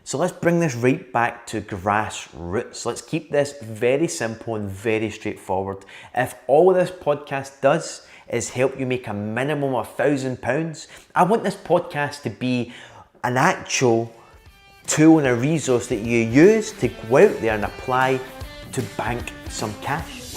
So let's bring this right back to grassroots. Let's keep this very simple and very straightforward. If all this podcast does is help you make a minimum of £1,000, I want this podcast to be an actual tool and a resource that you use to go out there and apply to bank some cash.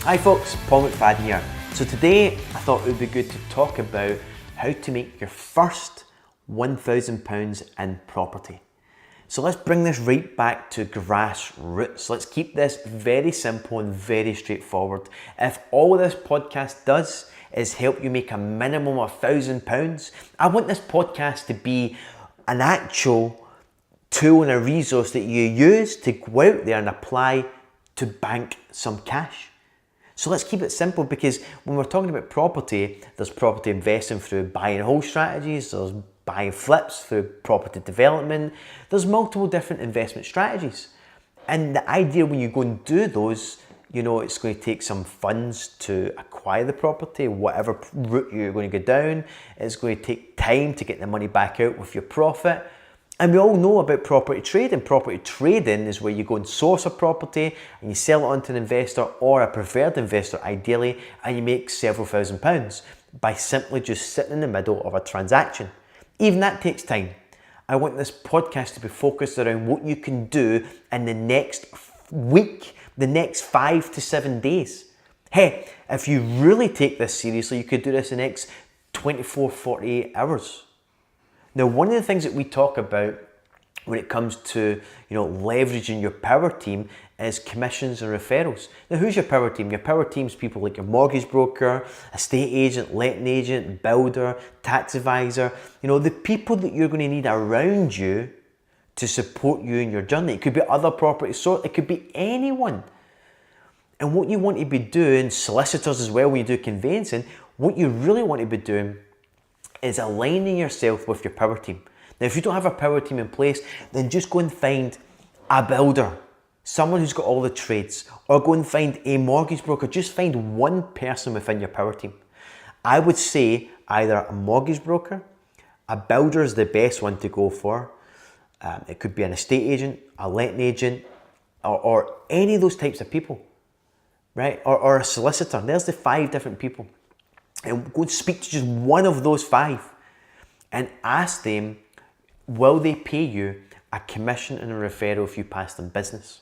Hi folks, Paul McFadden here. So today I thought it would be good to talk about how to make your first £1,000 in property. So let's bring this right back to grassroots. Let's keep this very simple and very straightforward. If all this podcast does is help you make a minimum of £1,000, I want this podcast to be an actual tool and a resource that you use to go out there and apply to bank some cash. So let's keep it simple, because when we're talking about property, there's property investing through buy and hold strategies, there's buy and flips through property development, there's multiple different investment strategies. And the idea when you go and do those, it's going to take some funds to acquire the property, whatever route you're going to go down. It's going to take time to get the money back out with your profit. And we all know about property trading. Property trading is where you go and source a property and you sell it on to an investor or a preferred investor ideally, and you make several £1,000s by simply just sitting in the middle of a transaction. Even that takes time. I want this podcast to be focused around what you can do in the next week, the next 5 to 7 days. Hey, if you really take this seriously, you could do this in the next 24, 48 hours. Now, one of the things that we talk about when it comes to leveraging your power team is commissions and referrals. Now, who's your power team? Your power team's people like your mortgage broker, estate agent, letting agent, builder, tax advisor. The people that you're going to need around you to support you in your journey. It could be other property source. It could be anyone. And what you want to be doing, solicitors as well, when you do conveyancing, what you really want to be doing is aligning yourself with your power team. Now, if you don't have a power team in place, then just go and find a builder, someone who's got all the trades, or go and find a mortgage broker. Just find one person within your power team. I would say either a mortgage broker, a builder is the best one to go for. It could be an estate agent, a letting agent, or any of those types of people, right? Or a solicitor. There's the 5 different people. And go and speak to just one of those 5 and ask them, will they pay you a commission and a referral if you pass them business?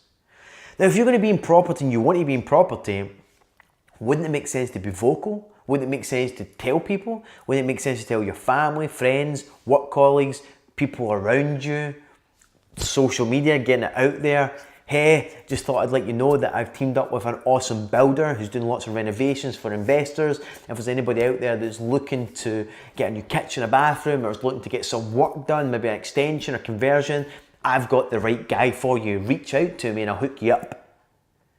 Now, if you're going to be in property and you want to be in property, wouldn't it make sense to be vocal? Wouldn't it make sense to tell people? Wouldn't it make sense to tell your family, friends, work colleagues, people around you, social media, getting it out there? Hey, just thought I'd let you know that I've teamed up with an awesome builder who's doing lots of renovations for investors. If there's anybody out there that's looking to get a new kitchen, a bathroom, or is looking to get some work done, maybe an extension or conversion, I've got the right guy for you. Reach out to me and I'll hook you up.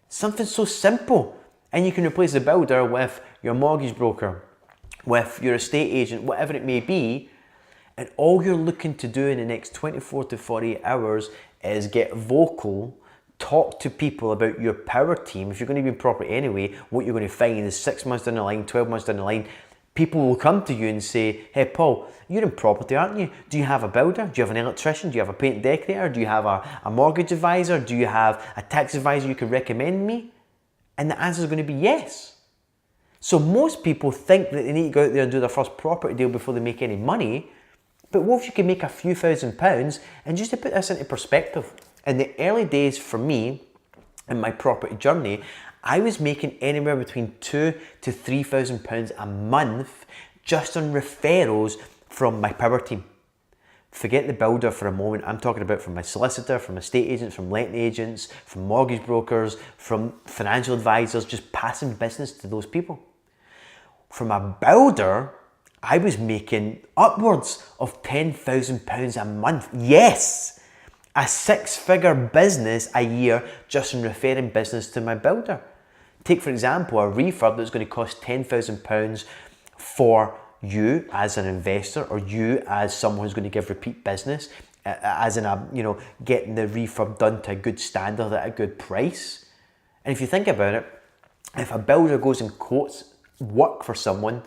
Something so simple. And you can replace the builder with your mortgage broker, with your estate agent, whatever it may be. And all you're looking to do in the next 24 to 48 hours is get vocal. Talk to people about your power team. If you're going to be in property anyway, what you're going to find is 6 months down the line, 12 months down the line, people will come to you and say, hey Paul, you're in property, aren't you? Do you have a builder? Do you have an electrician? Do you have a paint decorator? Do you have a mortgage advisor? Do you have a tax advisor you could recommend me? And the answer is going to be yes. So most people think that they need to go out there and do their first property deal before they make any money. But what if you can make a few £1,000s? And just to put this into perspective, in the early days for me, in my property journey, I was making anywhere between £2,000 to £3,000 a month just on referrals from my power team. Forget the builder for a moment. I'm talking about from my solicitor, from estate agents, from letting agents, from mortgage brokers, from financial advisors, just passing business to those people. From a builder, I was making upwards of £10,000 a month. Yes! A 6-figure business a year just from referring business to my builder. Take, for example, a refurb that's going to cost £10,000 for you as an investor, or you as someone who's going to give repeat business, as in getting the refurb done to a good standard at a good price. And if you think about it, if a builder goes and quotes work for someone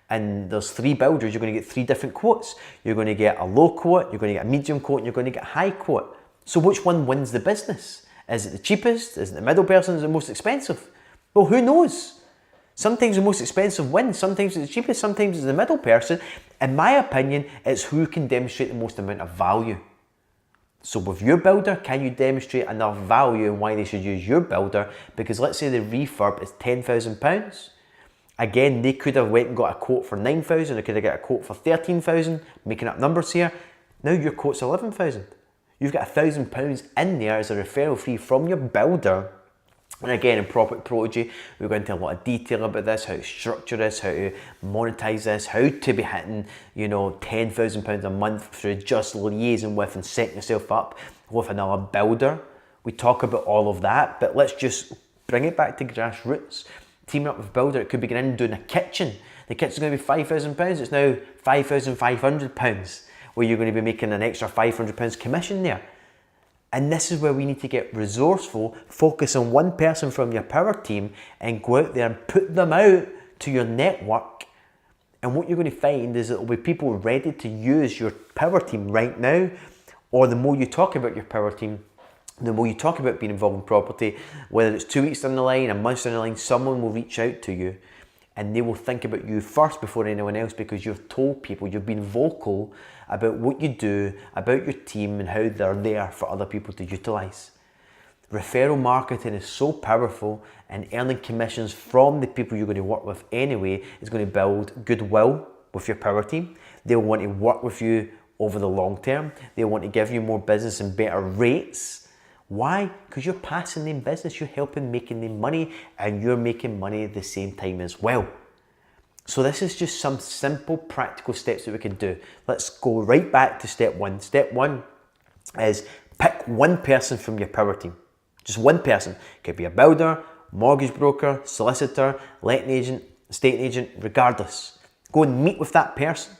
and there's 3 builders, you're going to get 3 different quotes. You're going to get a low quote, you're going to get a medium quote, and you're going to get a high quote. So which one wins the business? Is it the cheapest? Is it the middle person? Is it the most expensive? Well, who knows? Sometimes the most expensive wins, sometimes it's the cheapest, sometimes it's the middle person. In my opinion, it's who can demonstrate the most amount of value. So with your builder, can you demonstrate enough value and why they should use your builder? Because let's say the refurb is £10,000. Again, they could have went and got a quote for 9,000, they could have got a quote for 13,000, making up numbers here. Now your quote's 11,000. You've got £1,000 in there as a referral fee from your builder. And again, in Property Prodigy, we go into a lot of detail about this, how to structure this, how to monetize this, how to be hitting, £10,000 a month through just liaising with and setting yourself up with another builder. We talk about all of that, but let's just bring it back to grassroots. Teaming up with a builder, it could be going in and doing a kitchen. The kitchen's going to be £5,000, it's now £5,500, where you're going to be making an extra £500 commission there. And this is where we need to get resourceful, focus on one person from your power team and go out there and put them out to your network. And what you're going to find is that there'll be people ready to use your power team right now, or the more you talk about your power team, the more you talk about being involved in property, whether it's 2 weeks down the line, a month down the line, someone will reach out to you and they will think about you first before anyone else, because you've told people, you've been vocal about what you do, about your team and how they're there for other people to utilize. Referral marketing is so powerful, and earning commissions from the people you're going to work with anyway is going to build goodwill with your power team. They'll want to work with you over the long term. They'll want to give you more business and better rates. Why? Because you're passing them business, you're helping making them money, and you're making money at the same time as well. So this is just some simple practical steps that we can do. Let's go right back to step 1. Step 1 is pick one person from your power team. Just one person. It could be a builder, mortgage broker, solicitor, letting agent, estate agent, regardless. Go and meet with that person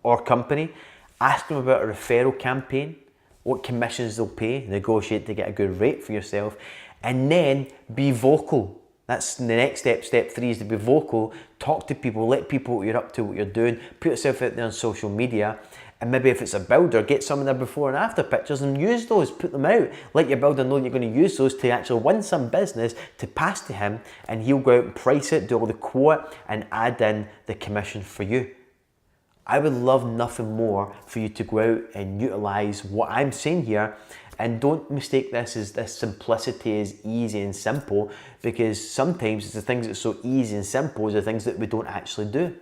or company. Ask them about a referral campaign, what commissions they'll pay, negotiate to get a good rate for yourself, and then be vocal. That's the next step. Step 3 is to be vocal. Talk to people, let people know what you're up to, what you're doing, put yourself out there on social media, and maybe if it's a builder, get some of their before and after pictures and use those, put them out. Let your builder know you're going to use those to actually win some business to pass to him, and he'll go out and price it, do all the quote, and add in the commission for you. I would love nothing more for you to go out and utilize what I'm saying here. And don't mistake this as this simplicity is easy and simple, because sometimes it's the things that's so easy and simple is the things that we don't actually do.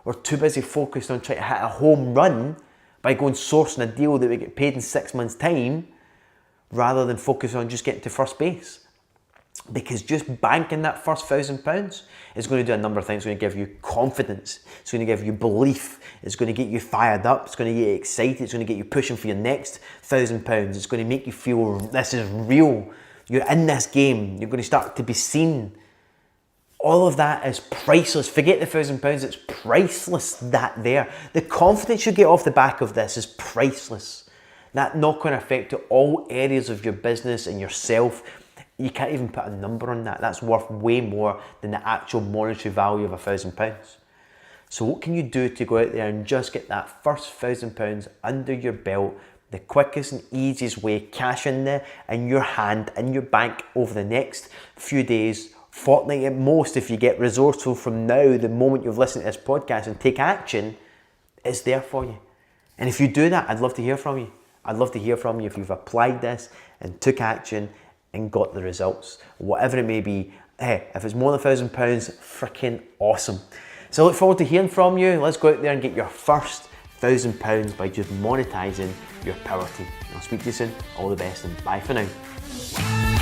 We're too busy focused on trying to hit a home run by going sourcing a deal that we get paid in 6 months' time, rather than focus on just getting to first base. Because just banking that first £1,000 is going to do a number of things. It's going to give you confidence. It's going to give you belief. It's going to get you fired up. It's going to get you excited. It's going to get you pushing for your next £1,000. It's going to make you feel this is real. You're in this game. You're going to start to be seen. All of that is priceless. Forget the £1,000. It's priceless, that there. The confidence you get off the back of this is priceless. That knock-on effect to all areas of your business and yourself, you can't even put a number on that. That's worth way more than the actual monetary value of £1,000. So what can you do to go out there and just get that first £1,000 under your belt, the quickest and easiest way, cash in there in your hand, in your bank over the next few days, fortnight at most, if you get resourceful from now, the moment you've listened to this podcast, and take action, it's there for you. And if you do that, I'd love to hear from you. I'd love to hear from you if you've applied this and took action and got the results, whatever it may be. Hey, if it's more than £1,000, freaking awesome. So I look forward to hearing from you. Let's go out there and get your first £1,000 by just monetizing your power team. I'll speak to you soon. All the best, and bye for now.